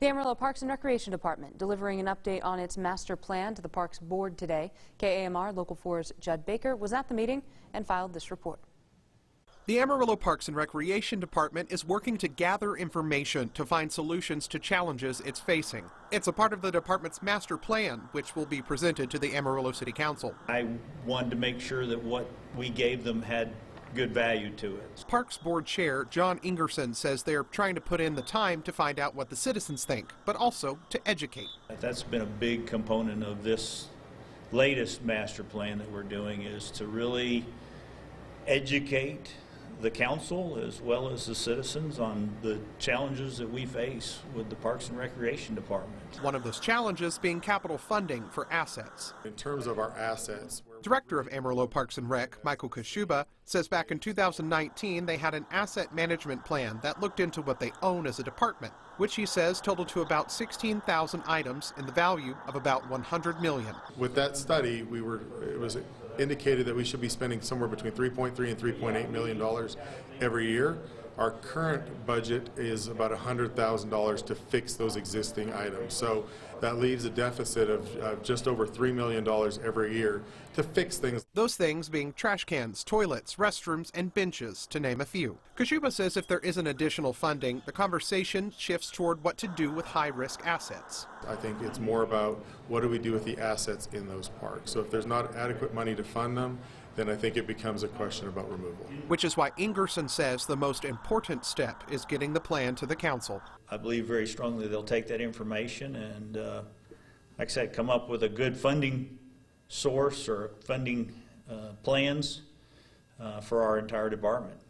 The Amarillo Parks and Recreation Department delivering an update on its master plan to the Parks Board today. KAMR Local 4's Judd Baker was at the meeting and filed this report. The Amarillo Parks and Recreation Department is working to gather information to find solutions to challenges it's facing. It's a part of the department's master plan, which will be presented to the Amarillo City Council. I wanted to make sure that what we gave them had good value to it. Parks Board Chair John Ingerson says they're trying to put in the time to find out what the citizens think, but also to educate. That's been a big component of this latest master plan that we're doing, is to really educate the council as well as the citizens on the challenges that we face with the Parks and Recreation Department. One of those challenges being capital funding for assets. In terms of our assets, Director of Amarillo Parks and Rec, Michael Kashuba, says back in 2019 they had an asset management plan that looked into what they own as a department, which he says totaled to about 16,000 items in the value of about $100 million. With that study, it was indicated that we should be spending somewhere between $3.3 and $3.8 million every year. Our current budget is about $100,000 to fix those existing items. So that leaves a deficit of just over $3 million every year to fix things. Those things being trash cans, toilets, restrooms, and benches, to name a few. Kashuba says if there isn't additional funding, the conversation shifts toward what to do with high-risk assets. I think it's more about what do we do with the assets in those parks. So if there's not adequate money to fund them, then I think it becomes a question about removal. Which is why Ingerson says the most important step is getting the plan to the council. I believe very strongly they'll take that information and, like I said, come up with a good funding source or funding plans for our entire department.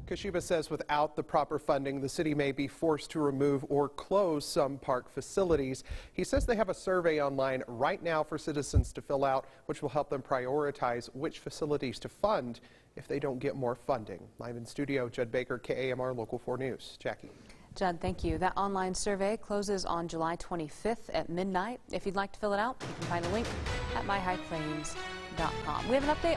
Kashuba says without the proper funding, the city may be forced to remove or close some park facilities. He says they have a survey online right now for citizens to fill out, which will help them prioritize which facilities to fund if they don't get more funding. Live in studio, Judd Baker, KAMR Local 4 News. Jackie. Judd, thank you. That online survey closes on July 25th at midnight. If you'd like to fill it out, you can find a link at myhighplains.com. We have an update